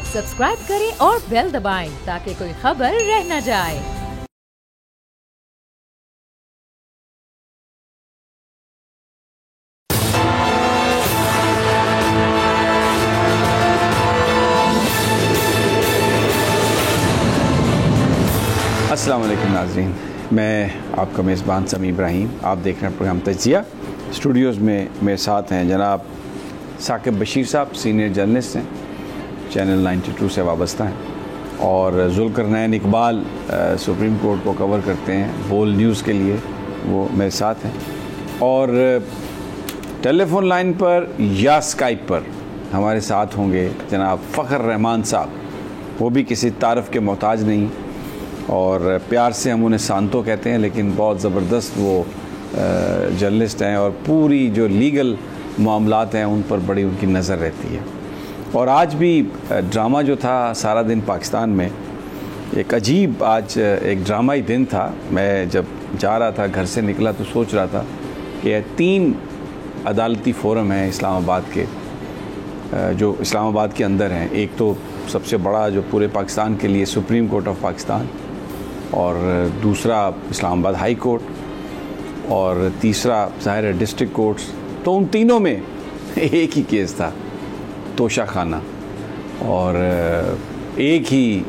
Subscribe करें और bell दबाएं ताकि कोई खबर रह न जाए। अस्सलाम वालेकुम नाज़रीन, मैं आपका मेज़बान समी इब्राहिम। आप देख रहे हैं प्रोग्राम तजिया। स्टूडियोज़ में मेरे साथ हैं जनाब साकिब बशीर साहब, सीनियर जर्नलिस्ट हैं, चैनल 92 से वाबस्ता हैं, और ज़ुल्करनैन इकबाल सुप्रीम कोर्ट को कवर करते हैं बोल न्यूज़ के लिए, वो मेरे साथ हैं। और टेलीफोन लाइन पर या स्काइप पर हमारे साथ होंगे जनाब फ़खर रहमान साहब। वो भी किसी तारफ़ के मोहताज नहीं, और प्यार से हम उन्हें सांतो कहते हैं, लेकिन बहुत ज़बरदस्त वो जर्नलिस्ट हैं और पूरी जो लीगल मामलात हैं उन पर बड़ी उनकी नज़र रहती है। और आज भी ड्रामा जो था सारा दिन पाकिस्तान में, एक अजीब आज एक ड्रामाई दिन था। मैं जब जा रहा था, घर से निकला, तो सोच रहा था कि 3 अदालती फ़ोरम हैं इस्लामाबाद के, जो इस्लामाबाद के अंदर हैं। एक तो सबसे बड़ा जो पूरे पाकिस्तान के लिए सुप्रीम कोर्ट ऑफ पाकिस्तान, और दूसरा इस्लामाबाद हाई कोर्ट, और तीसरा ज़ाहिर है डिस्ट्रिक्ट कोर्ट्स। तो उन तीनों में एक ही केस था, तोशा खाना, और एक ही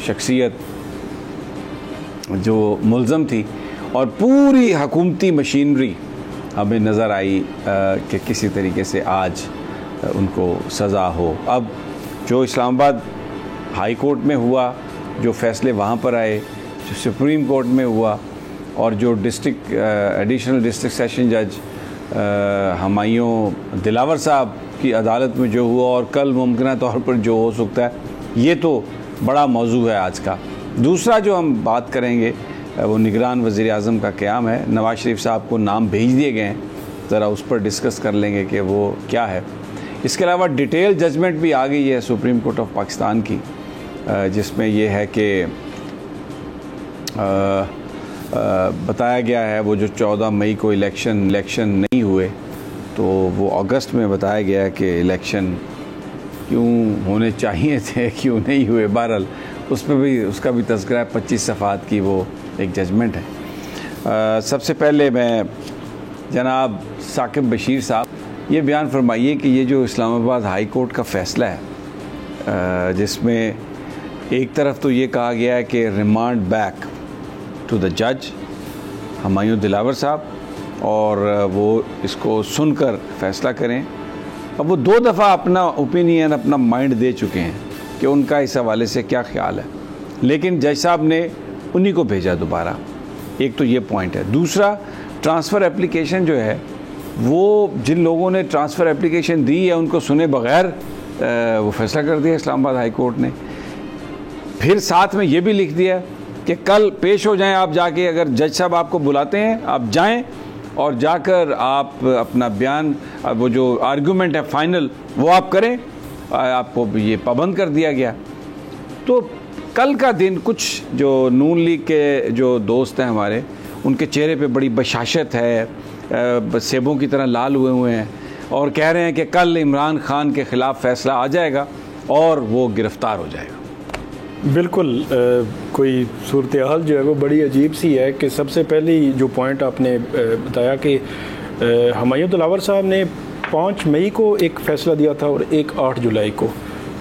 शख्सियत जो मुल्ज़म थी, और पूरी हुकूमती मशीनरी हमें नज़र आई कि किसी तरीके से आज उनको सज़ा हो। अब जो इस्लामाबाद हाई कोर्ट में हुआ, जो फ़ैसले वहाँ पर आए, जो सुप्रीम कोर्ट में हुआ, और जो डिस्ट्रिक्ट एडिशनल डिस्ट्रिक्ट सेशन जज हुमायूं दिलावर साहब की अदालत में जो हुआ, और कल मुमकिन तौर पर जो हो सकता है, ये तो बड़ा मौजू है आज का। दूसरा जो हम बात करेंगे वो निगरान वज़ीर आज़म का क़याम है। नवाज़ शरीफ साहब को नाम भेज दिए गए हैं, ज़रा उस पर डिस्कस कर लेंगे कि वो क्या है। इसके अलावा डिटेल जजमेंट भी आ गई है सुप्रीम कोर्ट ऑफ पाकिस्तान की, जिसमें यह है कि बताया गया है वो जो 14 मई को इलेक्शन नहीं हुए, तो वो अगस्त में बताया गया है कि इलेक्शन क्यों होने चाहिए थे, क्यों नहीं हुए। बहरहाल उस पर भी, उसका भी तज़किरा 25 सफ़हात की वो एक जजमेंट है। सबसे पहले मैं जनाब साकिब बशीर साहब, ये बयान फरमाइए कि ये जो इस्लामाबाद हाई कोर्ट का फ़ैसला है, जिसमें एक तरफ तो ये कहा गया है कि रिमांड बैक टू द जज हुमायूं दिलावर साहब, और वो इसको सुनकर फ़ैसला करें। अब वो 2 दफ़ा अपना ओपिनियन, अपना माइंड दे चुके हैं कि उनका इस हवाले से क्या ख्याल है, लेकिन जज साहब ने उन्हीं को भेजा दोबारा। एक तो ये पॉइंट है। दूसरा, ट्रांसफ़र एप्लीकेशन जो है, वो जिन लोगों ने ट्रांसफ़र एप्लीकेशन दी है उनको सुने बग़ैर वो फ़ैसला कर दिया इस्लामाबाद हाई कोर्ट ने। फिर साथ में ये भी लिख दिया कि कल पेश हो जाएं आप जाके, अगर जज साहब आपको बुलाते हैं आप जाएं, और जाकर आप अपना बयान, वो जो आर्गूमेंट है फाइनल, वो आप करें। आपको ये पाबंद कर दिया गया। तो कल का दिन कुछ जो नून लीग के जो दोस्त हैं हमारे, उनके चेहरे पे बड़ी बशाशत है, सेबों की तरह लाल हुए हैं, और कह रहे हैं कि कल इमरान खान के ख़िलाफ़ फ़ैसला आ जाएगा और वो गिरफ़्तार हो जाएगा। बिल्कुल कोई सूरत हाल जो है वो बड़ी अजीब सी है कि सबसे पहले जो पॉइंट आपने बताया कि हुमायूं दिलावर साहब ने 5 मई को एक फ़ैसला दिया था और एक 8 जुलाई को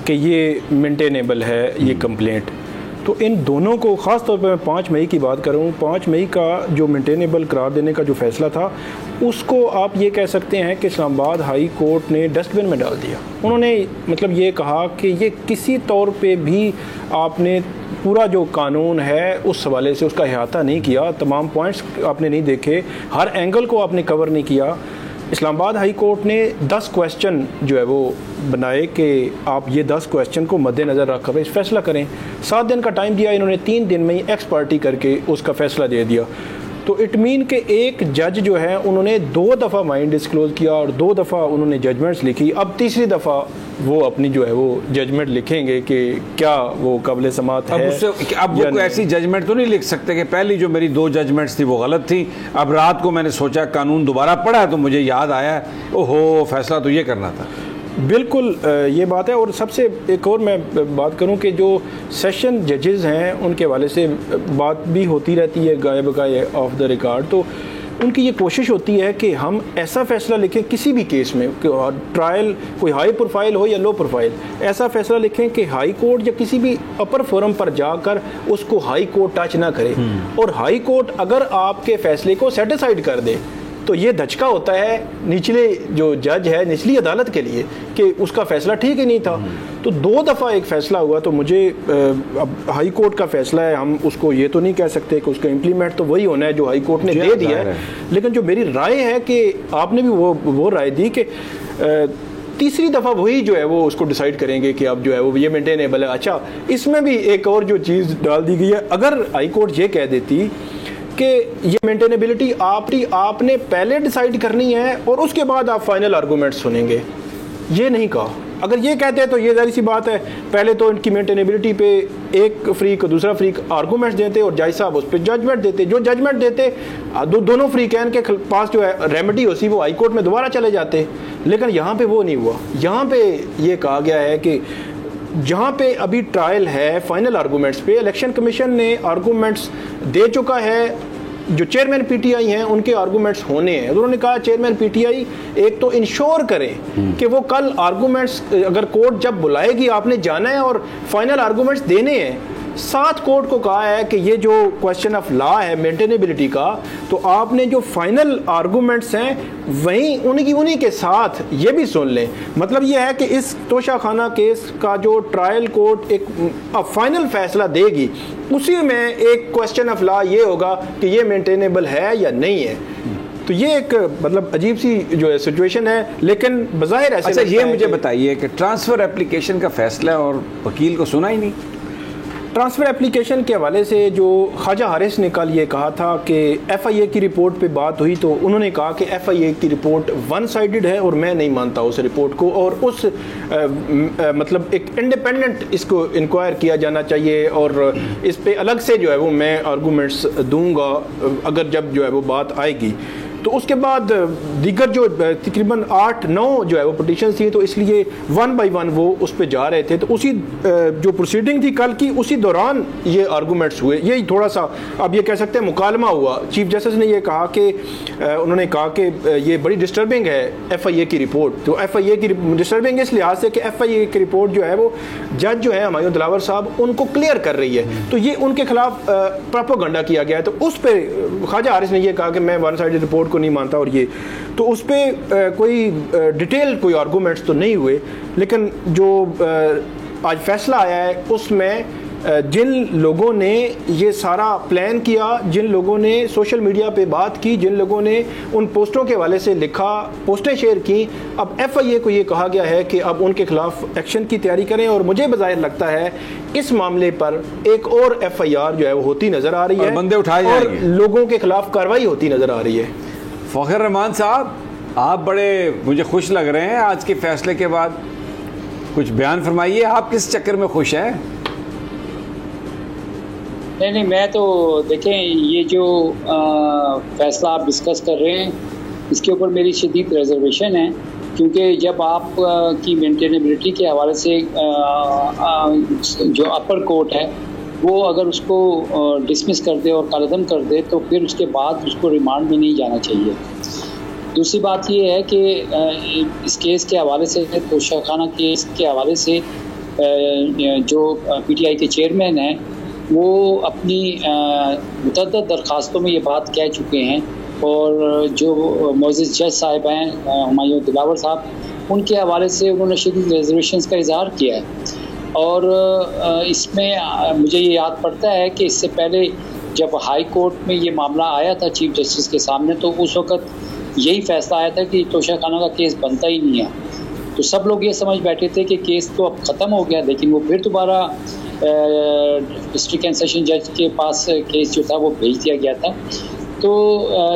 कि ये मेंटेनेबल है ये कंप्लेंट। तो इन दोनों को ख़ास तौर पर मैं 5 मई की बात करूँ, 5 मई का जो मेंटेनेबल करार देने का जो फ़ैसला था, उसको आप ये कह सकते हैं कि इस्लामाबाद हाई कोर्ट ने डस्टबिन में डाल दिया। उन्होंने मतलब ये कहा कि ये किसी तौर पे भी आपने पूरा जो कानून है उस हवाले से उसका अहाता नहीं किया, तमाम पॉइंट्स आपने नहीं देखे, हर एंगल को आपने कवर नहीं किया। इस्लामाबाद हाई कोर्ट ने 10 क्वेश्चन जो है वो बनाए कि आप ये 10 क्वेश्चन को मद्देनज़र रख कर फैसला करें। 7 दिन का टाइम दिया, इन्होंने 3 दिन में ही एक्स पार्टी करके उसका फ़ैसला दे दिया। तो इट मीन के एक जज जो है उन्होंने 2 दफ़ा माइंड डिस्क्लोज़ किया और 2 दफ़ा उन्होंने जजमेंट्स लिखी। अब तीसरी दफ़ा वो अपनी जो है वो जजमेंट लिखेंगे कि क्या वो काबिल समात है। अब वो ऐसी जजमेंट तो नहीं लिख सकते कि पहली जो मेरी 2 जजमेंट्स थी वो गलत थी, अब रात को मैंने सोचा कानून दोबारा पढ़ा तो मुझे याद आया ओहो फैसला तो ये करना था। बिल्कुल ये बात है। और सबसे एक और मैं बात करूं कि जो सेशन जजेस हैं उनके हवाले से बात भी होती रहती है गाये बगाए ऑफ द रिकॉर्ड, तो उनकी ये कोशिश होती है कि हम ऐसा फ़ैसला लिखें किसी भी केस में, ट्रायल कोई हाई प्रोफाइल हो या लो प्रोफाइल, ऐसा फ़ैसला लिखें कि हाई कोर्ट या किसी भी अपर फोरम पर जाकर उसको हाई कोर्ट टच ना करे, और हाई कोर्ट अगर आपके फ़ैसले को सेटिसाइड कर दे तो ये धचका होता है निचले जो जज है निचली अदालत के लिए कि उसका फ़ैसला ठीक ही नहीं था। तो 2 दफ़ा एक फ़ैसला हुआ, तो मुझे अब हाई कोर्ट का फ़ैसला है, हम उसको ये तो नहीं कह सकते कि उसका इम्प्लीमेंट तो वही होना है जो हाई कोर्ट ने दे दिया है, लेकिन जो मेरी राय है कि आपने भी वो राय दी कि तीसरी दफ़ा वही जो है वो उसको डिसाइड करेंगे कि अब जो है वो ये मेंटेनेबल है। अच्छा, इसमें भी एक और जो चीज़ डाल दी गई है, अगर हाई कोर्ट ये कह देती कि ये मेंटेनेबिलिटी आपने पहले डिसाइड करनी है और उसके बाद आप फाइनल आर्गूमेंट्स सुनेंगे, ये नहीं कहा। अगर ये कहते हैं तो ये ज़ाहिर सी बात है, पहले तो इनकी मेंटेनेबिलिटी पे एक फ्रीक दूसरा फ्रीक आर्गूमेंट्स देते और जज साहब उस पर जजमेंट देते, जो जजमेंट देते दोनों फ्रीकैन के पास जो है रेमेडी होती वो हाई कोर्ट में दोबारा चले जाते, लेकिन यहाँ पे वो नहीं हुआ। यहाँ पे ये कहा गया है कि जहाँ पे अभी ट्रायल है फाइनल आर्गूमेंट्स पे, इलेक्शन कमीशन ने आर्गूमेंट्स दे चुका है, जो चेयरमैन पीटीआई हैं उनके आर्गूमेंट्स होने हैं। उन्होंने कहा चेयरमैन पीटीआई एक तो इंश्योर करें कि वो कल आर्गूमेंट्स अगर कोर्ट जब बुलाएगी आपने जाना है और फाइनल आर्गूमेंट्स देने हैं। साथ कोर्ट को कहा है कि ये जो क्वेश्चन ऑफ लॉ है मेंटेनेबिलिटी का, तो आपने जो फाइनल आर्गूमेंट्स हैं वहीं उन्हीं के साथ ये भी सुन लें। मतलब ये है कि इस तोशा खाना केस का जो ट्रायल कोर्ट एक फाइनल फैसला देगी, उसी में एक क्वेश्चन ऑफ लॉ ये होगा कि ये मेंटेनेबल है या नहीं है। तो ये एक मतलब अजीब सी जो है सिचुएशन है, लेकिन बज़ाहिर ऐसे। अच्छा, ये मुझे बताइए कि ट्रांसफ़र एप्लीकेशन का फैसला और वकील को सुना ही नहीं। ट्रांसफ़र एप्लीकेशन के हवाले से जो ख्वाजा हारिस ने कल ये कहा था कि एफआईए की रिपोर्ट पे बात हुई, तो उन्होंने कहा कि एफआईए की रिपोर्ट वन साइडेड है और मैं नहीं मानता उस रिपोर्ट को, और उस मतलब एक इंडिपेंडेंट इसको इंक्वायर किया जाना चाहिए और इस पे अलग से जो है वो मैं आर्गूमेंट्स दूंगा अगर जब जो है वो बात आएगी। तो उसके बाद दीगर जो तकरीबन 8-9 जो है वो पिटीशन थी, तो इसलिए 1 बाय 1 वो उस पर जा रहे थे। तो उसी जो प्रोसीडिंग थी कल की, उसी दौरान ये आर्गूमेंट्स हुए। यही थोड़ा सा अब ये कह सकते हैं मुकालमा हुआ। चीफ जस्टिस ने ये कहा कि उन्होंने कहा कि ये बड़ी डिस्टर्बिंग है एफआईए की रिपोर्ट। तो एफआईए की डिस्टर्बिंग इस लिहाज से कि एफआईए की रिपोर्ट जो है वो जज जो है हुमायूं दिलावर साहब उनको क्लियर कर रही है, तो ये उनके खिलाफ प्रोपेगेंडा किया गया है। तो उस पर ख्वाजा हारिस ने यह कहा कि मैं वन साइडेड रिपोर्ट नहीं मानता, और ये तो उस पर कोई डिटेल कोई आर्गूमेंट्स तो नहीं हुए। लेकिन जो आज फैसला आया है उसमें जिन लोगों ने ये सारा प्लान किया, जिन लोगों ने सोशल मीडिया पे बात की, जिन लोगों ने उन पोस्टों के हवाले से लिखा, पोस्टें शेयर की, अब एफआईए को ये कहा गया है कि अब उनके खिलाफ एक्शन की तैयारी करें। और मुझे बज़ाहिर लगता है इस मामले पर एक और एफआईआर जो है वो होती नज़र आ रही है, बंदे उठाए जाएंगे, और लोगों के खिलाफ कार्रवाई होती नज़र आ रही है। फ़खर रहमान साहब, आप बड़े मुझे खुश लग रहे हैं आज के फैसले के बाद, कुछ बयान फरमाइए, आप किस चक्कर में खुश हैं? नहीं, मैं तो देखें ये जो फैसला आप डिस्कस कर रहे हैं इसके ऊपर मेरी शदीद रिजर्वेशन है, क्योंकि जब आप की मेंटेनेबिलिटी के हवाले से जो अपर कोर्ट है वो अगर उसको डिसमिस कर दे और कालअदम कर दे तो फिर उसके बाद उसको रिमांड में नहीं जाना चाहिए। दूसरी बात ये है कि इस केस के हवाले से, तोशा खाना केस के हवाले से जो पीटीआई के चेयरमैन हैं वो अपनी मुतअद्दिद दरख्वास्तों में ये बात कह चुके हैं, और जो मोअज़्ज़िज़ जज साहिब हैं हुमायूं दिलावर साहब, उनके हवाले से उन्होंने शदीद रिजर्वेशंस का इजहार किया है। और इसमें मुझे ये याद पड़ता है कि इससे पहले जब हाई कोर्ट में ये मामला आया था चीफ जस्टिस के सामने, तो उस वक़्त यही फैसला आया था कि तोशा खाना का केस बनता ही नहीं है। तो सब लोग ये समझ बैठे थे कि केस तो अब ख़त्म हो गया, लेकिन वो फिर दोबारा डिस्ट्रिक्ट एंड सेशन जज के पास केस जो था वो भेज दिया गया था। तो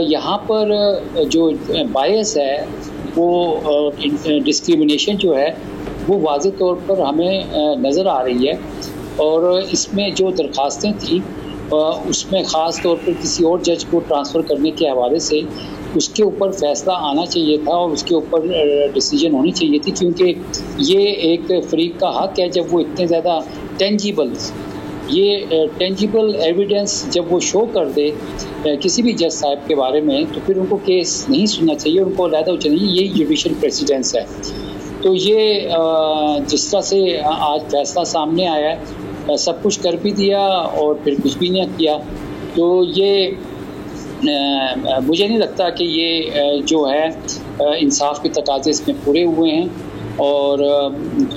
यहाँ पर जो बायस है वो डिस्क्रिमिनेशन जो है वो वाज़ेह तौर पर हमें नज़र आ रही है, और इसमें जो दरख्वास्तें थी उसमें ख़ास तौर पर किसी और जज को ट्रांसफ़र करने के हवाले से उसके ऊपर फैसला आना चाहिए था और उसके ऊपर डिसीजन होनी चाहिए थी, क्योंकि ये एक फरीक का हक है जब वो इतने ज़्यादा टेंजिबल एविडेंस जब वो शो कर दे किसी भी जज साहब के बारे में, तो फिर उनको केस नहीं सुनना चाहिए, उनको अलहदा हो चाहिए। यही जुडिशल प्रेसिडेंस है। तो ये जिस तरह से आज फैसला सामने आया है, सब कुछ कर भी दिया और फिर कुछ भी नहीं किया, तो ये मुझे नहीं लगता कि ये जो है इंसाफ के तकाज़े इसमें पूरे हुए हैं। और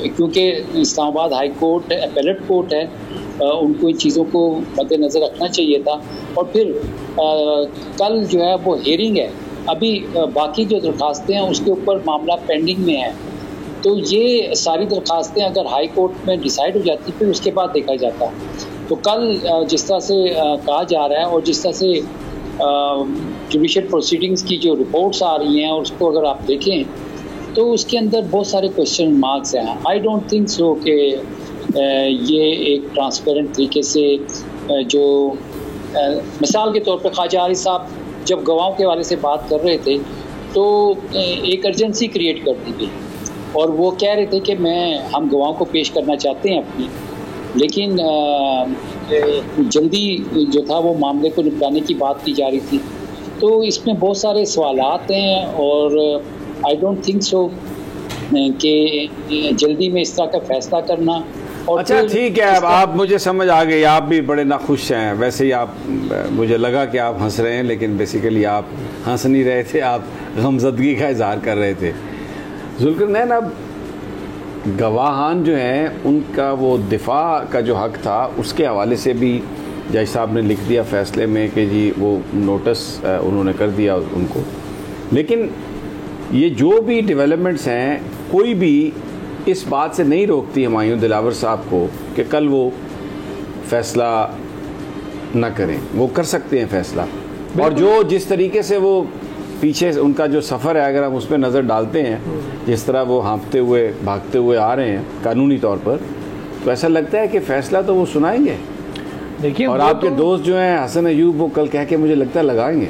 क्योंकि Islamabad high court appellate court है, उनको इन चीज़ों को मद्देनज़र रखना चाहिए था। और फिर कल जो है वो हेयरिंग है, अभी बाकी जो दरख्वास्तें हैं उसके ऊपर मामला पेंडिंग में है। तो ये सारी दरख्वास्तें अगर हाई कोर्ट में डिसाइड हो जाती फिर उसके बाद देखा जाता। तो कल जिस तरह से कहा जा रहा है और जिस तरह से जुडिशल प्रोसीडिंग्स की जो रिपोर्ट्स आ रही हैं और उसको अगर आप देखें तो उसके अंदर बहुत सारे क्वेश्चन मार्क्स हैं। आई डोंट थिंक सो कि ये एक ट्रांसपेरेंट तरीके से जो मिसाल के तौर पे ख्वाजा आरिफ साहब जब गवाहों के हवाले से बात कर रहे थे तो एक अर्जेंसी क्रिएट कर दी गई और वो कह रहे थे कि हम गवाहों को पेश करना चाहते हैं अपनी, लेकिन जल्दी जो था वो मामले को निपटाने की बात की जा रही थी। तो इसमें बहुत सारे सवालात हैं और आई डोंट थिंक सो कि जल्दी में इस तरह का फैसला करना। और अच्छा ठीक है, अब आप मुझे समझ आ गई, आप भी बड़े नाखुश हैं। वैसे ही आप, मुझे लगा कि आप हंस रहे हैं, लेकिन बेसिकली आप हंस नहीं रहे थे, आप गमज़दगी का इजहार कर रहे थे। जुल्करनैन, अब गवाहान जो हैं उनका वो दिफा का जो हक था उसके हवाले से भी जज साहब ने लिख दिया फैसले में कि जी वो नोटिस उन्होंने कर दिया उनको। लेकिन ये जो भी डेवलपमेंट्स हैं कोई भी इस बात से नहीं रोकती हुमायूं दिलावर साहब को कि कल वो फैसला ना करें। वो कर सकते हैं फैसला, और जो जिस तरीके से वो पीछे उनका जो सफ़र है अगर हम उस पर नज़र डालते हैं, जिस तरह वो हाँफते हुए भागते हुए आ रहे हैं कानूनी तौर पर, तो ऐसा लगता है कि फ़ैसला तो वो सुनाएंगे। देखिए, और आपके दोस्त जो हैं हसन अयूब, वो कल कह के मुझे लगता है लगाएंगे।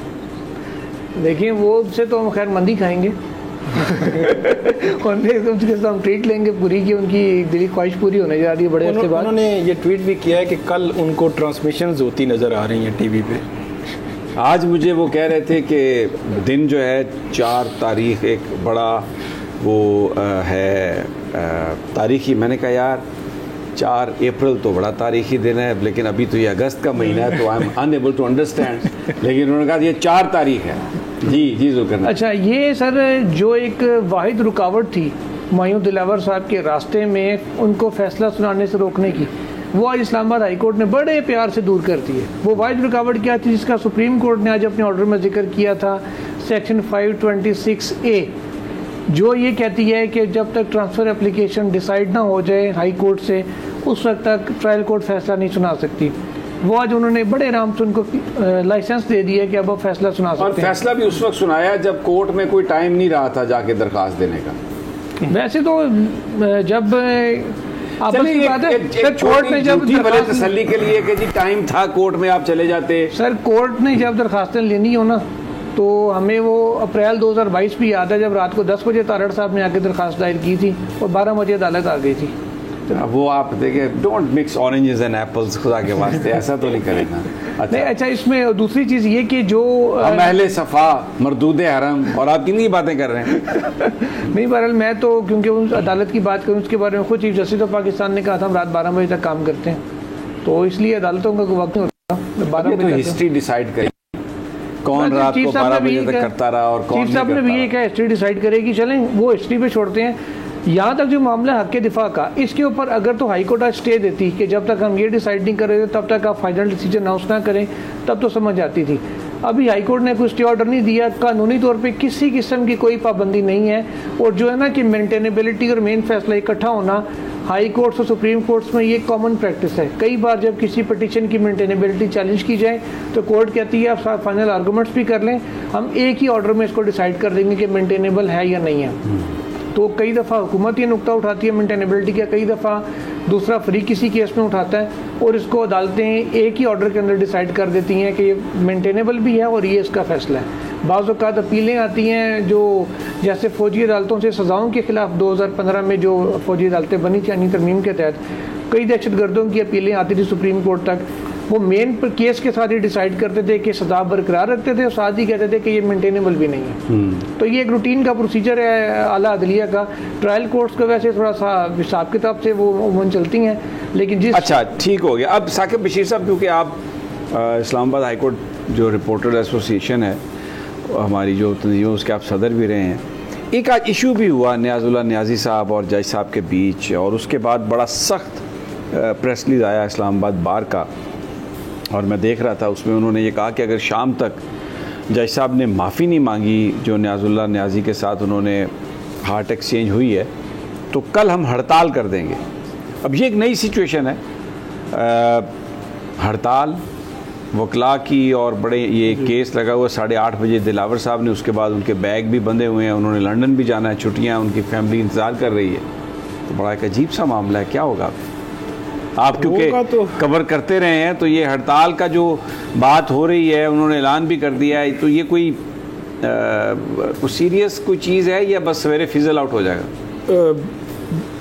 देखिए, वो से तो हम खैर मंदी खाएंगे उनके साथ हम ट्रीट लेंगे पूरी की, उनकी दिली ख्वाहिश पूरी होने जा रही है बड़े अरसे बाद। उन्होंने ये ट्वीट भी किया है कि कल उनको ट्रांसमिशंस होती नज़र आ रही हैं टीवी पे। आज मुझे वो कह रहे थे कि दिन जो है 4 तारीख एक बड़ा वो है तारीखी। मैंने कहा यार 4 अप्रैल तो बड़ा तारीखी दिन है, लेकिन अभी तो ये अगस्त का महीना है, तो I am unable to understand. लेकिन उन्होंने कहा ये 4 तारीख है। जी जुल्करनैन। अच्छा, ये सर जो एक वाहिद रुकावट थी हुमायूं दिलावर साहब के रास्ते में उनको फैसला सुनाने से रोकने की, वो आज इस्लामाबाद हाई कोर्ट ने बड़े प्यार से दूर कर दी है। वो वाहिद रुकावट क्या थी जिसका सुप्रीम कोर्ट ने आज अपने ऑर्डर में जिक्र किया था, सेक्शन 526A, जो ये कहती है कि जब तक ट्रांसफ़र एप्लीकेशन डिसाइड ना हो जाए हाई कोर्ट से, उस वक्त तक ट्रायल कोर्ट फैसला नहीं सुना सकती। वो आज उन्होंने बड़े आराम से उनको लाइसेंस दे दिया कि अब वो फैसला सुना सकते हैं। और फैसला भी उस वक्त सुनाया जब कोर्ट में कोई टाइम नहीं रहा था जाके दरख्वास्त देने का। वैसे तो जब आपस की बात है सर, कोर्ट ने जब तसल्ली के लिए कि जी टाइम था कोर्ट में, आप चले जाते। सर, कोर्ट ने जब दरखास्तें लेनी हो ना, तो हमें वो अप्रैल 2022 भी याद है जब रात को 10 बजे तारड़ साहब ने आके दरखास्त दायर की थी और 12 बजे अदालत आ गई थी। वो आप देखिए, don't mix oranges and apples, खुदा के वास्ते ऐसा तो नहीं करेगा। अच्छा, नहीं, अच्छा, इसमें दूसरी चीज़ ये कि जो अहले सफ़ा मरदूदे हरम, और आप कितनी बातें कर रहे हैं। नहीं, बहरहाल मैं तो क्योंकि उस अदालत की बात करूँ उसके बारे में खुद चीफ जस्टिस ऑफ पाकिस्तान ने कहा था हम रात 12 बजे तक काम करते हैं, तो इसलिए अदालतों का वक्त नहीं होता। 12 बजे हिस्ट्री डिसाइड करेगी कौन रात को 12 बजे तक करता रहा और कौन। चीफ साहब ने भी ये कहा हिस्ट्री डिसाइड करेगी। चलें वो हिस्ट्री पे छोड़ते हैं। यहाँ तक जो मामला हक के दिफा का, इसके ऊपर अगर तो हाई कोर्ट आज स्टे देती कि जब तक हम ये डिसाइड नहीं कर रहे थे तब तक आप फाइनल डिसीजन अनाउंस ना करें, तब तो समझ आती थी। अभी हाई कोर्ट ने कोई स्टे ऑर्डर नहीं दिया, कानूनी तौर पे किसी किस्म की कोई पाबंदी नहीं है। और जो है ना कि मेंटेनेबिलिटी और मेन फैसला इकट्ठा होना हाई कोर्ट्स और सुप्रीम कोर्ट्स में ये कॉमन प्रैक्टिस है। कई बार जब किसी पिटीशन की मेंटेनेबिलिटी चैलेंज की जाए तो कोर्ट कहती है आप फाइनल आर्गूमेंट्स भी कर लें, हम एक ही ऑर्डर में इसको डिसाइड कर देंगे कि मेंटेनेबल है या नहीं है। तो कई दफ़ा हुकूमत ये नुकता उठाती है मेंटेनेबिलिटी का, कई दफ़ा दूसरा फ्री किसी केस में उठाता है और इसको अदालतें एक ही ऑर्डर के अंदर डिसाइड कर देती हैं कि ये मेंटेनेबल भी है और ये इसका फैसला है। बाज़ औक़ात अपीलें आती हैं जो जैसे फ़ौजी अदालतों से सज़ाओं के ख़िलाफ़ 2015 में जो फ़ौजी अदालतें बनी थी यानी तरमीम के तहत कई दहशतगर्दों की अपीलें आती थी सुप्रीम कोर्ट तक। वो मेन पर केस के साथ ही डिसाइड करते थे कि सज़ा बरकरार रखते थे और साथ ही कहते थे कि ये मेंटेनेबल भी नहीं है। तो ये एक रूटीन का प्रोसीजर है आला अदलिया का। ट्रायल कोर्ट्स का वैसे थोड़ा सा हिसाब किताब से वो उमूमन चलती हैं, लेकिन जिस अच्छा ठीक हो गया। अब साकिब बशीर साहब, क्योंकि आप इस्लामाबाद हाई कोर्ट जो रिपोर्टर एसोसिएशन है हमारी जो तंजीम उसके आप सदर भी रहे हैं, एक आज इशू भी हुआ नियाज़ुल्लाह नियाज़ी साहब और जज साहब के बीच, और उसके बाद बड़ा सख्त प्रेस रिलीज आया इस्लामाबाद बार का, और मैं देख रहा था उसमें उन्होंने ये कहा कि अगर शाम तक जज साहब ने माफ़ी नहीं मांगी जो नियाज़ुल्लाह नियाज़ी के साथ उन्होंने हार्ट एक्सचेंज हुई है तो कल हम हड़ताल कर देंगे। अब ये एक नई सिचुएशन है, हड़ताल वकला की, और बड़े ये केस लगा हुआ 8:30 बजे दिलावर साहब ने, उसके बाद उनके बैग भी बंधे हुए हैं, उन्होंने लंदन भी जाना है, छुट्टियाँ, उनकी फैमिली इंतज़ार कर रही है। तो बड़ा एक अजीब सा मामला है, क्या होगा आप क्योंकि तो कवर करते रहे हैं, तो ये हड़ताल का जो बात हो रही है उन्होंने ऐलान भी कर दिया है, तो ये कोई सीरियस कोई चीज़ है या बस सवेरे फिजल आउट हो जाएगा?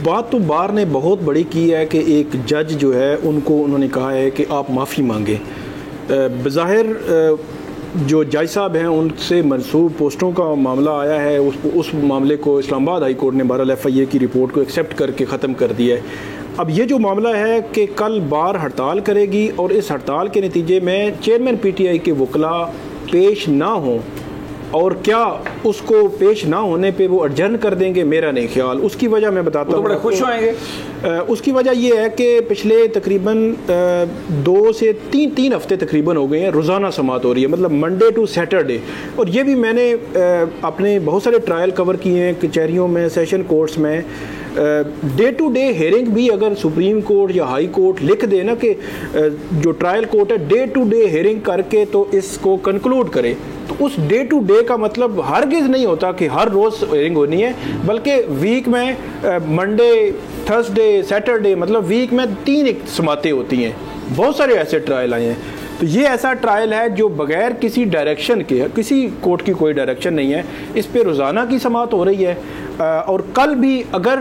बात तो बार ने बहुत बड़ी की है कि एक जज जो है उनको उन्होंने कहा है कि आप माफ़ी मांगे। बज़ाहिर जो जज साहब हैं उनसे मनसूब पोस्टों का मामला आया है, उस मामले को इस्लामाबाद हाई कोर्ट ने बहरहाल FIA की रिपोर्ट को एक्सेप्ट करके ख़त्म कर दिया है। अब ये जो मामला है कि कल बार हड़ताल करेगी और इस हड़ताल के नतीजे में चेयरमैन PTI के वकला पेश ना हों, और क्या उसको पेश ना होने पे वो एडजर्न कर देंगे, मेरा नहीं ख्याल। उसकी वजह मैं बताता हूँ, तो बड़े खुश होंगे। उसकी वजह ये है कि पिछले तकरीबन 2 से 3 हफ्ते तकरीबन हो गए हैं रोज़ाना समाअत हो रही है, मतलब मंडे टू सैटरडे। और ये भी मैंने अपने बहुत सारे ट्रायल कवर किए हैं कचहरियों में, सेशन कोर्ट्स में। डे टू डे हेयरिंग भी अगर सुप्रीम कोर्ट या हाई कोर्ट लिख दे ना कि जो ट्रायल कोर्ट है डे टू डे हेयरिंग करके तो इसको कंक्लूड करे, तो उस डे टू डे का मतलब हरगिज़ नहीं होता कि हर रोज़ हेयरिंग होनी है, बल्कि वीक में मंडे, थर्सडे, सैटरडे, मतलब वीक में 3 समातें होती हैं। बहुत सारे ऐसे ट्रायल आए हैं। तो ये ऐसा ट्रायल है जो बगैर किसी डायरेक्शन के, किसी कोर्ट की कोई डायरेक्शन नहीं है, इस पे रोज़ाना की समाअत हो रही है। और कल भी अगर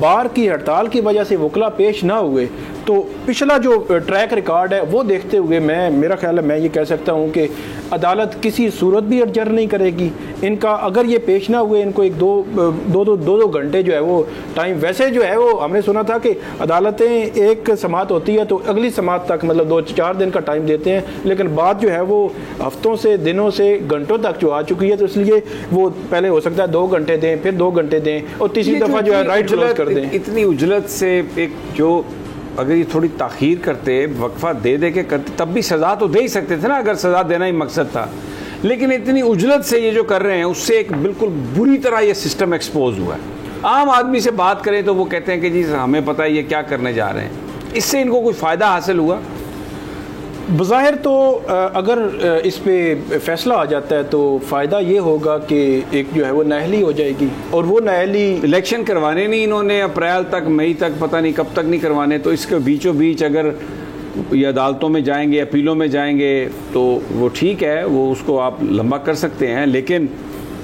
बार की हड़ताल की वजह से वकला पेश ना हुए तो पिछला जो ट्रैक रिकॉर्ड है वो देखते हुए मेरा ख्याल है मैं ये कह सकता हूँ कि अदालत किसी सूरत भी एडजर्न नहीं करेगी इनका। अगर ये पेश ना हुए, इनको एक दो घंटे जो है वो टाइम, वैसे जो है वो हमने सुना था कि अदालतें एक समाअत होती है तो अगली समाअत तक मतलब 2-4 दिन का टाइम देते हैं, लेकिन बात जो है वो हफ्तों से, दिनों से, घंटों तक जो आ चुकी है, तो इसलिए वो पहले हो सकता है 2 घंटे दें, फिर 2 घंटे दें, और तीसरी दफ़ा जो है राइट क्लोज कर दें। इतनी उजलत से एक जो अगर ये थोड़ी ताख़ीर करते, वक्फा दे के करते, तब भी सज़ा तो दे ही सकते थे ना, अगर सज़ा देना ही मकसद था। लेकिन इतनी उजलत से ये जो कर रहे हैं उससे एक बिल्कुल बुरी तरह ये सिस्टम एक्सपोज हुआ है। आम आदमी से बात करें तो वो कहते हैं कि जी हमें पता है ये क्या करने जा रहे हैं। इससे इनको कोई फ़ायदा हासिल हुआ? बज़ाहिर तो अगर इस पे फ़ैसला आ जाता है तो फ़ायदा ये होगा कि एक जो है वो नाअहली हो जाएगी, और वो नाअहली इलेक्शन करवाने नहीं इन्होंने, अप्रैल तक, मई तक, पता नहीं कब तक नहीं करवाने, तो इसके बीचों बीच अगर ये अदालतों में जाएंगे, अपीलों में जाएंगे तो वो ठीक है, वो उसको आप लंबा कर सकते हैं, लेकिन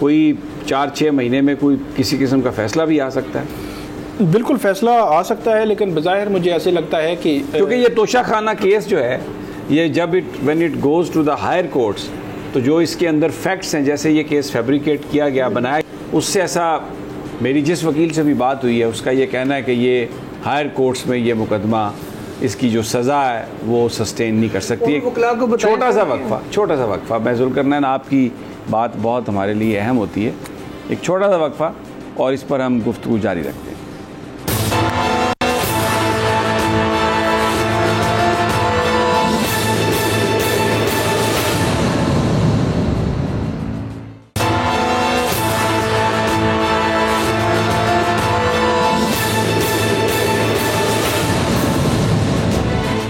कोई 4-6 महीने में कोई किसी किस्म का फ़ैसला भी आ सकता है। बिल्कुल फ़ैसला आ सकता है, लेकिन बज़ाहिर मुझे ऐसे लगता है कि क्योंकि ये तोशाखाना केस जो है ये जब when it goes to the higher courts, तो जो इसके अंदर फैक्ट्स हैं, जैसे ये केस फैब्रिकेट किया गया, बनाया, उससे ऐसा, मेरी जिस वकील से भी बात हुई है उसका ये कहना है कि ये हायर कोर्ट्स में ये मुकदमा, इसकी जो सज़ा है वो सस्टेन नहीं कर सकती है। छोटा सा वक्फा मैं जुल्करनैन, आपकी बात बहुत हमारे लिए अहम होती है, एक छोटा सा वक्फा और इस पर हम गुफ्तगू जारी रखते हैं।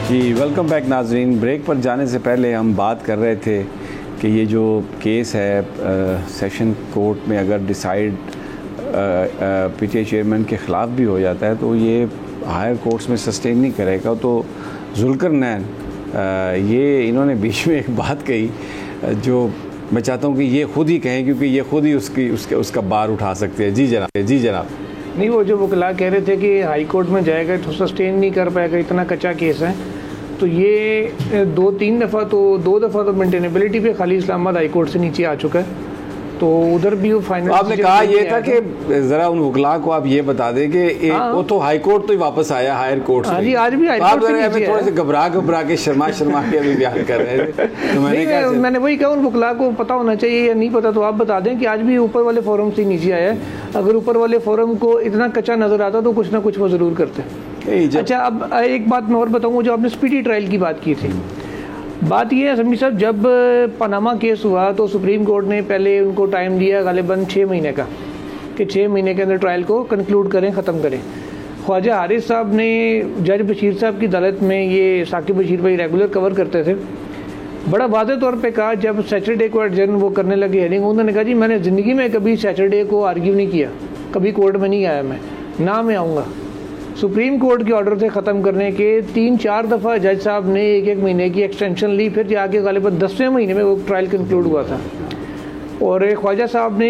जी वेलकम बैक नाजरीन। ब्रेक पर जाने से पहले हम बात कर रहे थे कि ये जो केस है सेशन कोर्ट में अगर डिसाइड PTI चेयरमैन के ख़िलाफ़ भी हो जाता है तो ये हायर कोर्ट्स में सस्टेन नहीं करेगा। तो जुल्करनैन ये इन्होंने बीच में एक बात कही जो मैं चाहता हूँ कि ये खुद ही कहें, क्योंकि ये खुद ही उसका बार उठा सकते हैं। जी जनाब, जी जनाब। नहीं, वो जो वकला कह रहे थे कि हाई कोर्ट में जाएगा तो सस्टेन नहीं कर पाएगा, इतना कच्चा केस है, तो ये 2-3 दफ़ा तो 2 दफ़ा तो मेंटेनेबिलिटी पे खाली इस्लामाबाद हाई कोर्ट से नीचे आ चुका है, तो उधर भी वो फाइनल। आपने कहा ये था कि ज़रा उन वकला को आप ये बता दें कि वो तो हाई कोर्ट तो ही वापस आया, हायर कोर्ट से। जी, आज भी हाई कोर्ट से नीचे थोड़े से घबरा के शर्मा के अभी बयान कर रहे थे, तो मैंने वही कहा उन वकला को पता होना चाहिए, या नहीं पता तो आप बता दें कि आज भी ऊपर वाले फोरम से नीचे आया है। अगर ऊपर वाले फोरम को इतना कच्चा नजर आता तो कुछ ना कुछ वो जरूर करते। अच्छा, अब एक बात मैं और बताऊँ, जो आपने स्पीडी ट्रायल की बात की थी, बात यह है असम्बली साहब, जब पनामा केस हुआ तो सुप्रीम कोर्ट ने पहले उनको टाइम दिया गालिबन 6 महीने का, कि 6 महीने के अंदर ट्रायल को कंक्लूड करें, ख़त्म करें। ख्वाजा हारिस साहब ने जज बशीर साहब की अदालत में, ये साकिब बशीर भाई रेगुलर कवर करते थे, बड़ा वाज़े तौर पे कहा, जब सैटरडे को एडजर्न वो करने लगे हेयरिंग, उन्होंने कहा जी मैंने ज़िंदगी में कभी सैटरडे को आर्ग्यू नहीं किया, कभी कोर्ट में नहीं आया मैं, ना मैं आऊँगा। सुप्रीम कोर्ट के ऑर्डर से ख़त्म करने के 3-4 दफ़ा जज साहब ने 1-1 महीने की एक्सटेंशन ली, फिर जाके गालिबन 10वें महीने में वो ट्रायल कंक्लूड हुआ था। और ख्वाजा साहब ने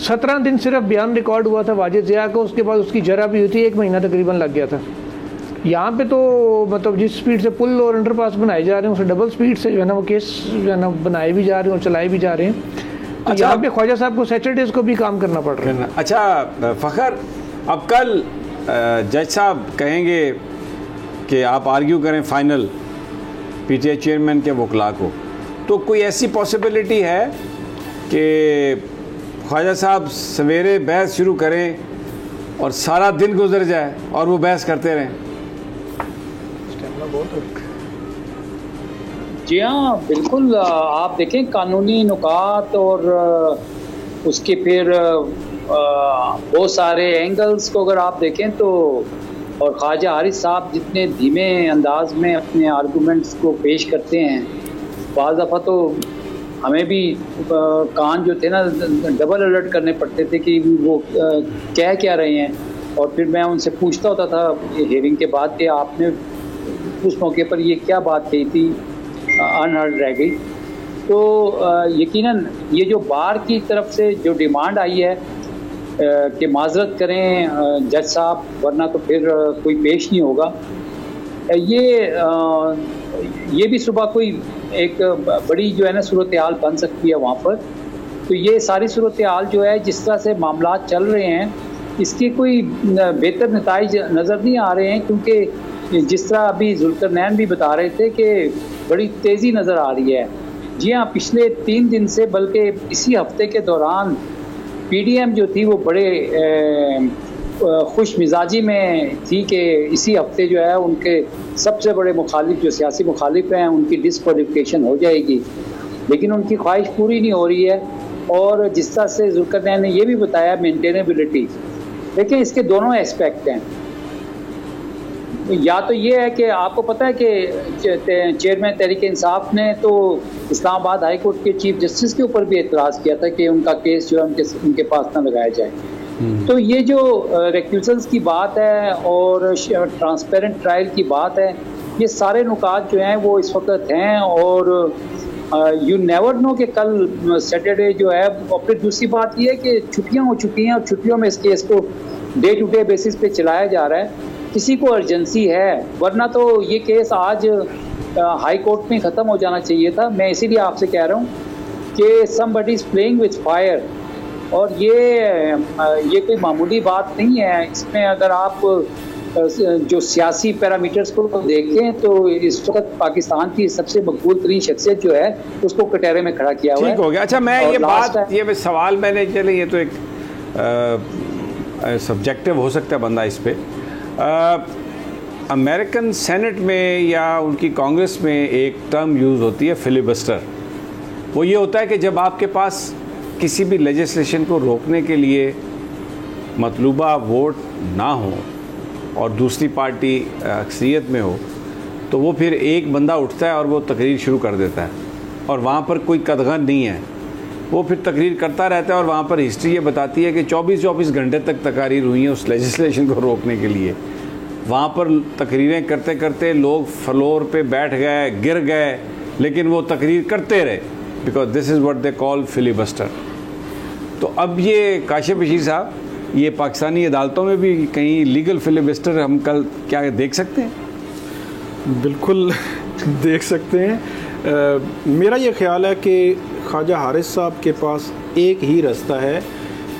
17 दिन सिर्फ बयान रिकॉर्ड हुआ था वाजिद ज़िया का, उसके बाद उसकी जरा भी हुई थी, 1 महीना तकरीबन लग गया था। यहाँ पे तो मतलब जिस स्पीड से पुल और अंडरपास बनाए जा रहे हैं, उससे डबल स्पीड से जो है ना वो केस जो है ना बनाए भी जा रहे हैं और चलाए भी जा रहे हैं। तो यहाँ पे ख्वाजा साहब को सैटरडेज को भी काम करना पड़ रहा है। अच्छा फ़खर, अब कल जज साहब कहेंगे कि आप आर्ग्यू करें फाइनल पीटीआई चेयरमैन के वकला को, तो कोई ऐसी पॉसिबिलिटी है कि ख्वाजा साहब सवेरे बहस शुरू करें और सारा दिन गुजर जाए और वो बहस करते रहें? जी हाँ, बिल्कुल। आप देखें कानूनी नुकात और उसके फिर बहुत सारे एंगल्स को अगर आप देखें तो, और ख्वाजा हारिस साहब जितने धीमे अंदाज में अपने आर्गूमेंट्स को पेश करते हैं, बाज़ दफ़ा तो हमें भी कान जो थे ना डबल अलर्ट करने पड़ते थे कि वो कह क्या रहे हैं। और फिर मैं उनसे पूछता होता था हियरिंग के बाद कि आपने उस मौके पर ये क्या बात कही थी, अनहर्ड रह गई। तो यकीनन ये जो बार की तरफ से जो डिमांड आई है कि माजरत करें जज साहब, वरना तो फिर कोई पेश नहीं होगा, ये भी सुबह कोई एक बड़ी जो है ना सूरत हाल बन सकती है वहाँ पर। तो ये सारी सूरत हाल जो है, जिस तरह से मामला चल रहे हैं, इसके कोई बेहतर नताइज नज़र नहीं आ रहे हैं, क्योंकि जिस तरह अभी जुल्करनैन भी बता रहे थे कि बड़ी तेज़ी नज़र आ रही है। जी हाँ, पिछले 3 दिन से, बल्कि इसी हफ्ते के दौरान पीडीएम जो थी वो बड़े खुश मिजाजी में थी कि इसी हफ्ते जो है उनके सबसे बड़े मुखालिफ, जो सियासी मुखालिफ हैं, उनकी डिस्क्वालिफिकेशन हो जाएगी, लेकिन उनकी ख्वाहिश पूरी नहीं हो रही है। और जिस तरह से जुल्करनैन ने ये भी बताया मेंटेनेबिलिटी, देखिए इसके दोनों एस्पेक्ट हैं। या तो ये है कि आपको पता है कि चेयरमैन तहरीक इंसाफ ने तो इस्लामाबाद हाई कोर्ट के चीफ जस्टिस के ऊपर भी एतराज़ किया था कि उनका केस जो है उनके पास ना लगाया जाए। तो ये जो रेक्यूजल्स की बात है और ट्रांसपेरेंट ट्रायल की बात है, ये सारे नुकात जो हैं वो इस वक्त हैं। और यू नेवर नो कि कल सैटरडे जो है। और फिर दूसरी बात ये है कि छुट्टियां हो चुकी हैं और छुट्टियों में इस केस को डे टू डे बेसिस पे चलाया जा रहा है। किसी को अर्जेंसी है, वरना तो ये केस आज हाई कोर्ट में ख़त्म हो जाना चाहिए था। मैं इसीलिए आपसे कह रहा हूँ कि somebody is playing with fire, और ये कोई मामूली बात नहीं है। इसमें अगर आप जो सियासी पैरामीटर्स को देखें तो इस वक्त पाकिस्तान की सबसे मकबूल तरीन शख्सियत जो है उसको कटहरे में खड़ा किया हुआ है। ठीक हो गया। अच्छा, मैं ये बात, ये सवाल मैंने, चले ये तो एक सब्जेक्टिव हो सकता है बंदा इस पर। अमेरिकन सेनेट में या उनकी कांग्रेस में एक टर्म यूज़ होती है फिलिबस्टर। वो ये होता है कि जब आपके पास किसी भी लेजिस्लेशन को रोकने के लिए मतलूबा वोट ना हो और दूसरी पार्टी अक्सरियत में हो, तो वो फिर एक बंदा उठता है और वो तकरीर शुरू कर देता है, और वहाँ पर कोई कदगन नहीं है, वो फिर तकरीर करता रहता है। और वहाँ पर हिस्ट्री ये बताती है कि 24-24 घंटे तक तकारीर हुई हैं उस लेजिस्लेशन को रोकने के लिए। वहाँ पर तकरीरें करते करते लोग फ्लोर पे बैठ गए, गिर गए, लेकिन वो तकरीर करते रहे। Because this is what they call filibuster. तो अब ये काशिफ बशीर साहब, ये पाकिस्तानी अदालतों में भी कहीं लीगल फिलिबस्टर हम कल क्या देख सकते हैं? बिल्कुल देख सकते हैं। मेरा ये ख्याल है कि ख्वाजा हारिस साहब के पास एक ही रास्ता है,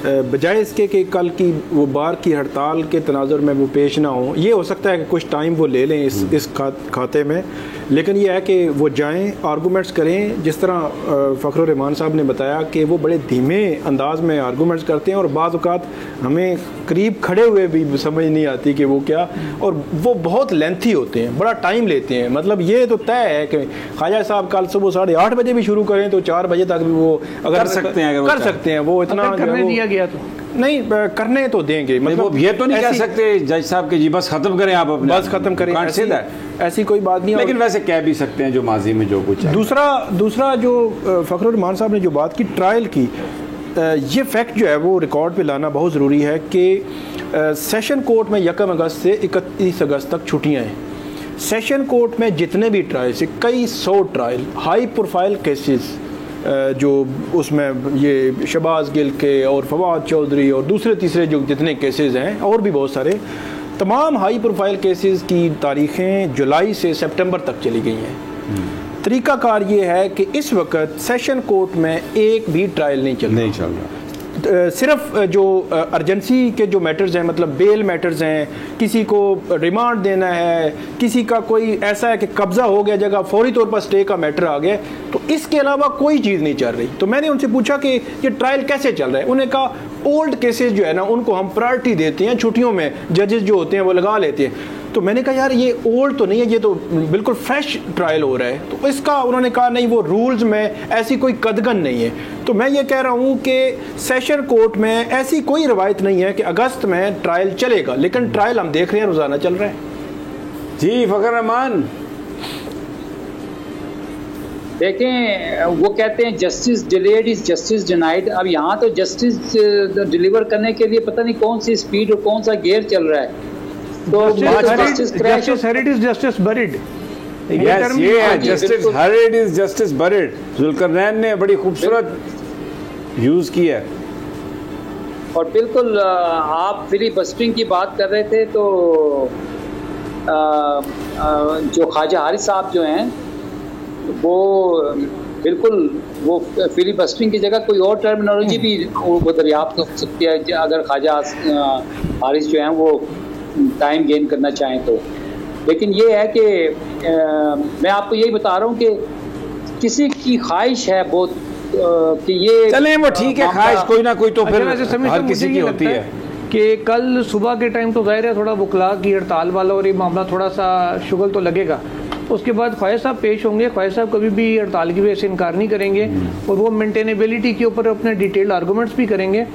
बजाय इसके कि कल की वो बार की हड़ताल के तनाजुर में वो पेश ना हो। ये हो सकता है कि कुछ टाइम वो ले लें इस खाते में, लेकिन ये है कि वो जाएं, आर्गूमेंट्स करें। जिस तरह फ़खरुर रहमान साहब ने बताया कि वो बड़े धीमे अंदाज में आर्गूमेंट्स करते हैं और बाज़ औक़ात हमें करीब खड़े हुए भी समझ नहीं आती कि वो क्या, और वो बहुत लेंथी होते हैं, बड़ा टाइम लेते हैं। मतलब ये तो तय है कि ख्वाजा साहब कल सुबह 8:30 बजे भी शुरू करें तो 4 बजे तक भी वो अगर कर सकते हैं, वो इतना करने दिया गया तो नहीं करने तो देंगे। मतलब ये तो नहीं कह सकते जज साहब के जी बस खत्म करें, आप अपने बस खत्म करें, ऐसी कोई बात नहीं। लेकिन वैसे कह भी सकते हैं जो माजी में जो कुछ है। दूसरा जो फ़खरुर रहमान साहब ने जो बात की ट्रायल की, ये फैक्ट जो है वो रिकॉर्ड पे लाना बहुत ज़रूरी है कि सेशन कोर्ट में 1 अगस्त से 31 अगस्त तक छुट्टियां हैं। सेशन कोर्ट में जितने भी ट्रायल से कई 100 ट्रायल हाई प्रोफाइल केसेस जो उसमें ये शहबाज गिल के और फवाद चौधरी और दूसरे तीसरे जो जितने केसेस हैं और भी बहुत सारे, तमाम हाई प्रोफाइल केसेस की तारीखें जुलाई से सितंबर तक चली गई हैं। तरीक़ाकार ये है कि इस वक्त सेशन कोर्ट में एक भी ट्रायल नहीं चल रहा। सिर्फ जो अर्जेंसी के जो मैटर्स हैं, मतलब बेल मैटर्स हैं, किसी को रिमांड देना है, किसी का कोई ऐसा है कि कब्जा हो गया जगह, फौरी तौर पर स्टे का मैटर आ गया, तो इसके अलावा कोई चीज़ नहीं चल रही। तो मैंने उनसे पूछा कि ये ट्रायल कैसे चल रहा है। उन्होंने कहा ओल्ड केसेस जो है ना उनको हम प्रायोरिटी देते हैं, छुट्टियों में जजेस जो होते हैं वो लगा लेते हैं। तो मैंने कहा यार ये ओल्ड तो नहीं है, ये तो बिल्कुल फ्रेश ट्रायल हो रहा है। तो इसका उन्होंने कहा नहीं, वो रूल्स में ऐसी कोई कदगन नहीं है। तो मैं ये कह रहा हूँ कि सेशन कोर्ट में ऐसी कोई रवायत नहीं है कि अगस्त में ट्रायल चलेगा, लेकिन ट्रायल हम देख रहे हैं रोज़ाना चल रहा है। जी फ़खर रहमान, देखें वो कहते हैं justice delayed is justice denied. अब यहाँ तो जस्टिस डिलीवर करने के लिए पता नहीं कौन सी स्पीड और कौन सा गियर चल रहा है। तो justice hurried is justice buried. Yes, ये है justice hurried is justice buried. Zulqarnain ने बड़ी खूबसूरत यूज की है। और बिल्कुल आप फिलिबस्टरिंग की बात कर रहे थे, तो जो ख्वाजा हारिस साहब जो हैं वो बिल्कुल वो फिलिबस्टरिंग की जगह कोई और टर्मिनोलॉजी भी वो दरियाफ्त हो सकती है अगर ख्वाजा हारिस जो हैं वो टाइम गेन करना चाहें तो। लेकिन ये है कि मैं आपको यही बता रहा हूँ कि किसी की ख्वाहिश है बहुत कि ये चलें, वो ठीक है, ख्वाहिश कोई ना कोई तो फिर हर किसी की होती है कि कल सुबह के टाइम तो जाहिर है थोड़ा बुखला की हड़ताल वाला और ये मामला थोड़ा सा शुगल तो लगेगा। उसके बाद ख्वाजा साहब पेश होंगे। ख्वाजा साहब कभी भी हड़ताल की वजह से इनकार नहीं करेंगे और वो मेंटेनेबिलिटी के ऊपर अपने डिटेल्ड आर्गूमेंट्स भी करेंगे।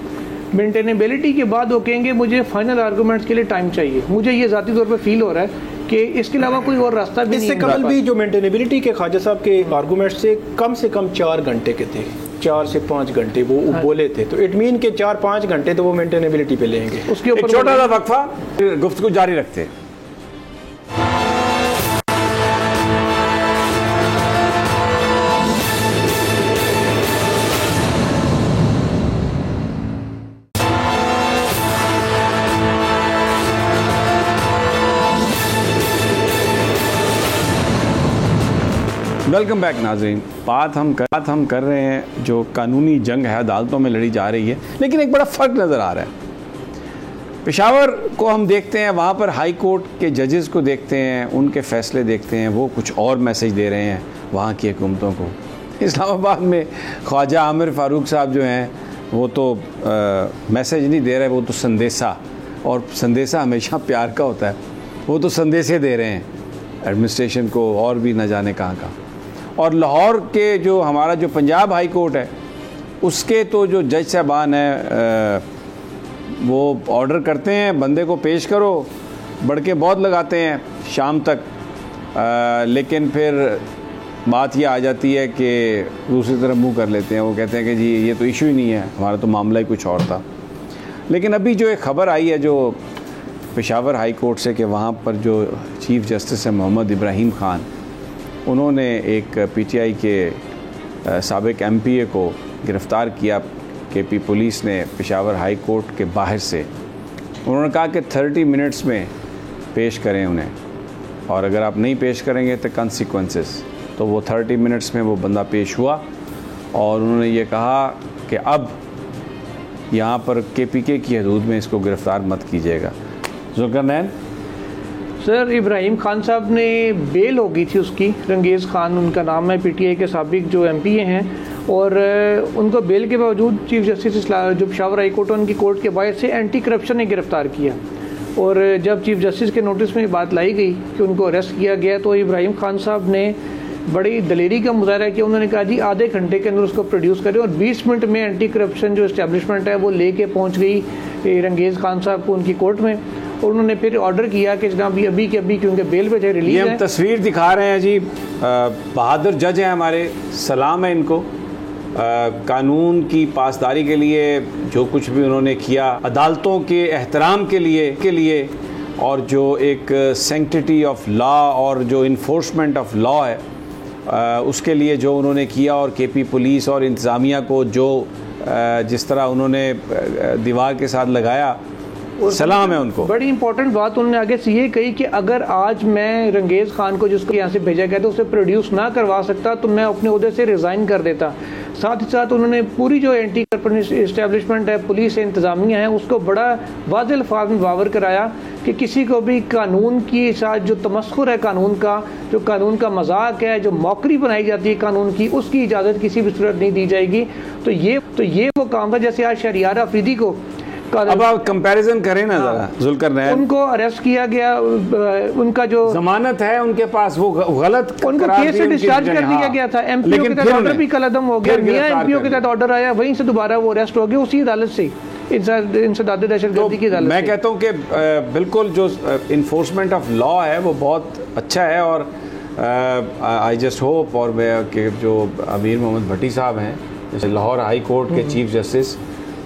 मेंटेनेबिलिटी के बाद वो कहेंगे मुझे फाइनल आर्गूमेंट्स के लिए टाइम चाहिए। मुझे ये ज़ाती तौर पर फील हो रहा है कि इसके अलावा कोई और रास्ता भी नहीं है। इससे कबल भी जो मेंटेनेबिलिटी के ख्वाजा साहब के आर्गूमेंट्स से कम 4 घंटे के थे, 4 से 5 घंटे वो बोले थे। तो इट मीन के 4-5 घंटे तो वो मेंटेनेबिलिटी पे लेंगे। उसके ऊपर छोटा सा वक्फा, गुफ्तगू जारी रखते हैं। वेलकम बैक नाज़रीन। बात हम कर रहे हैं जो कानूनी जंग है अदालतों में लड़ी जा रही है, लेकिन एक बड़ा फ़र्क नज़र आ रहा है। पेशावर को हम देखते हैं, वहाँ पर हाई कोर्ट के जजेस को देखते हैं, उनके फ़ैसले देखते हैं, वो कुछ और मैसेज दे रहे हैं वहाँ की हुकूमतों को। इस्लामाबाद में ख्वाजा आमिर फ़ारूक साहब जो हैं वो तो मैसेज नहीं दे रहे, वो तो संदेशा, और संदेशा हमेशा प्यार का होता है, वो तो संदेशे दे रहे हैं एडमिनिस्ट्रेशन को और भी न जाने कहाँ। और लाहौर के जो हमारा जो पंजाब हाई कोर्ट है उसके तो जो जज साहबान हैं वो ऑर्डर करते हैं बंदे को पेश करो, बढ़के बहुत लगाते हैं शाम तक, लेकिन फिर बात ये आ जाती है कि दूसरी तरफ मुंह कर लेते हैं। वो कहते हैं कि जी ये तो इशू ही नहीं है, हमारा तो मामला ही कुछ और था। लेकिन अभी जो एक ख़बर आई है जो पेशावर हाई कोर्ट से कि वहाँ पर जो चीफ़ जस्टिस है मोहम्मद इब्राहिम ख़ान, उन्होंने एक पीटीआई के साबिक MPA को गिरफ़्तार किया KP पुलिस ने पेशावर हाई कोर्ट के बाहर से। उन्होंने कहा कि 30 मिनट्स में पेश करें उन्हें, और अगर आप नहीं पेश करेंगे तो कंसिक्वेंसेस। तो वो 30 मिनट्स में वो बंदा पेश हुआ और उन्होंने ये कहा कि अब यहाँ पर KPK की हदूद में इसको गिरफ़्तार मत कीजिएगा। जुल्करनैन सर, इब्राहिम खान साहब ने बेल हो गई थी उसकी, रंगेज़ खान उनका नाम है, PTI के साबिक जो MPA हैं, और उनको बेल के बावजूद चीफ जस्टिस जो पेशावर हाई कोर्ट उनकी कोर्ट के बाहर से एंटी करप्शन ने गिरफ़्तार किया। और जब चीफ जस्टिस के नोटिस में बात लाई गई कि उनको अरेस्ट किया गया, तो इब्राहिम खान साहब ने बड़ी दलेरी का मुजाहरा किया। उन्होंने कहा जी आधे घंटे के अंदर उसको प्रोड्यूस करें, और 20 मिनट में एंटी करप्शन जो इस्टेब्लिशमेंट है वो लेके पहुंच गई रंगेज़ खान साहब को उनकी कोर्ट में, और उन्होंने फिर ऑर्डर किया कि जनाब अभी के अभी क्योंकि बेल पे रिलीज ये है। हम तस्वीर दिखा रहे हैं जी, बहादुर जज हैं हमारे, सलाम है इनको। कानून की पासदारी के लिए जो कुछ भी उन्होंने किया, अदालतों के एहतराम के लिए और जो एक सैंक्टिटी ऑफ लॉ और जो इन्फोर्समेंट ऑफ लॉ है उसके लिए जो उन्होंने किया, और KP पुलिस और इंतज़ामिया को जो जिस तरह उन्होंने दीवार के साथ लगाया, सलाम है उनको। बड़ी इंपॉर्टेंट बात उन्होंने आगे से ये कही कि अगर आज मैं रंगेज़ खान को जिसको यहाँ से भेजा गया था उसे प्रोड्यूस ना करवा सकता तो मैं अपने ओहदे से रिज़ाइन कर देता। साथ ही साथ उन्होंने पूरी जो एंटी करप्शन इस्टेब्लिशमेंट है, पुलिस इंतज़ामिया है, उसको बड़ा वाज़ेह अल्फाज़ में बावर कराया कि किसी को भी कानून के साथ जो तमस्खुर है, कानून का जो कानून का मजाक है, जो मौकरी बनाई जाती है कानून की, उसकी इजाज़त किसी भी सूरत नहीं दी जाएगी। तो ये वो काम था। जैसे आज शहरियार अफरीदी को अब आप कंपैरिजन करें ना जरा, जुल्करनैन उनको अरेस्ट किया गया, उनका जो जमानत है उनके पास वो गलत उनको केस से डिस्चार्ज कर दिया गया था। MPO के तहत ऑर्डर भी कलअदम हो गया, नया MPO के तहत ऑर्डर आया, वहीं से दोबारा वो अरेस्ट हो गए उसी अदालत से, इंसदाद दहशतगर्दी की अदालत। मैं कहता हूँ कि बिल्कुल जो इन्फोर्समेंट ऑफ लॉ है वो बहुत अच्छा है, और आई जस्ट होप, और मैं जो अमीर मोहम्मद भट्टी साहब हैं जैसे लाहौर हाई कोर्ट के चीफ जस्टिस,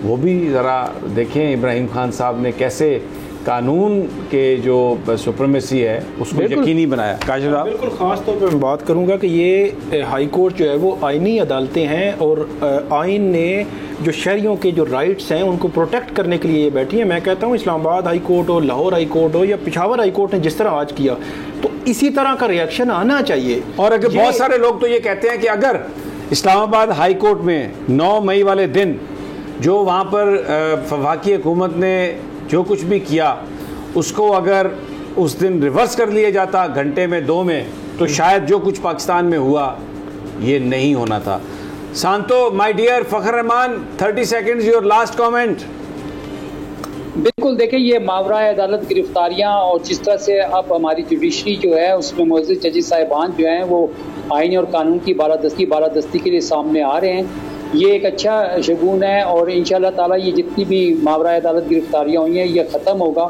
वो भी ज़रा देखें इब्राहिम खान साहब ने कैसे कानून के जो सुप्रीमेसी है उसको यकीनी बनाया। काशिफ साहब, बिल्कुल ख़ास तौर पर मैं बात करूंगा कि ये हाई कोर्ट जो है वो आइनी अदालतें हैं, और आइन ने जो शहरियों के जो राइट्स हैं उनको प्रोटेक्ट करने के लिए बैठी है। मैं कहता हूँ इस्लामाबाद हाई कोर्ट हो, लाहौर हाई कोर्ट हो या पेशावर हाई कोर्ट ने जिस तरह आज किया, तो इसी तरह का रिएक्शन आना चाहिए। और अगर बहुत सारे लोग तो ये कहते हैं कि अगर इस्लामाबाद हाई कोर्ट में 9 मई वाले दिन जो वहाँ पर वफाकी हुकूमत ने जो कुछ भी किया उसको अगर उस दिन रिवर्स कर लिया जाता घंटे में 2 में, तो शायद जो कुछ पाकिस्तान में हुआ ये नहीं होना था। सांतो my dear Fakhar Rahman, 30 seconds your last comment. बिल्कुल, देखें ये मावरा अदालत गिरफ्तारियां और जिस तरह से अब हमारी जुडिशरी जो है उसमें मौजूद जजेस साहिबान जो हैं वो आईन और कानून की बालादस्ती के लिए सामने आ रहे हैं, ये एक अच्छा शगुन है। और इंशाल्लाह ताला ये जितनी भी मावरा अदालत गिरफ्तारियां हुई हैं ये ख़त्म होगा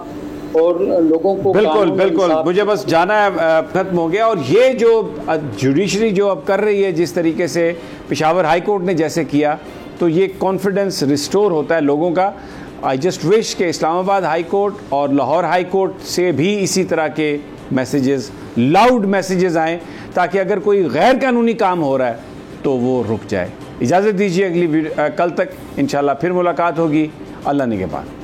और लोगों को बिल्कुल मुझे बस जाना है, ख़त्म हो गया। और ये जो जुडिशरी जो अब कर रही है जिस तरीके से पेशावर हाई कोर्ट ने जैसे किया, तो ये कॉन्फिडेंस रिस्टोर होता है लोगों का। आई जस्ट विश के इस्लामाबाद हाई कोर्ट और लाहौर हाई कोर्ट से भी इसी तरह के मैसेजेस, लाउड मैसेजेस आएँ, ताकि अगर कोई गैर कानूनी काम हो रहा है तो वो रुक जाए। इजाज़त दीजिए, अगली कल तक इंशाल्लाह फिर मुलाकात होगी अल्लाह ने के बाद।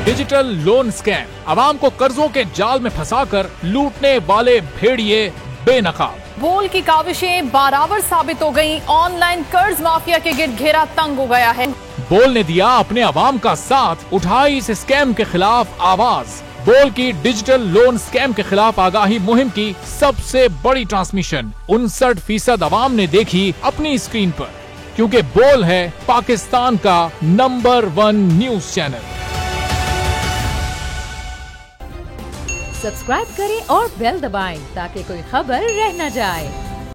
डिजिटल लोन स्कैम, आवाम को कर्जों के जाल में फंसाकर लूटने वाले भेड़िए बेनकाब। बोल की काविशें बारावर साबित हो गईं, ऑनलाइन कर्ज माफिया के गिर्द घेरा तंग हो गया है। बोल ने दिया अपने आवाम का साथ, उठाई इस स्कैम के खिलाफ आवाज। बोल की डिजिटल लोन स्कैम के खिलाफ आगाही मुहिम की सबसे बड़ी ट्रांसमिशन 59% आवाम ने देखी अपनी स्क्रीन पर, क्योंकि बोल है पाकिस्तान का नंबर 1 न्यूज चैनल। सब्सक्राइब करें और बेल दबाएं ताकि कोई खबर रह न जाए।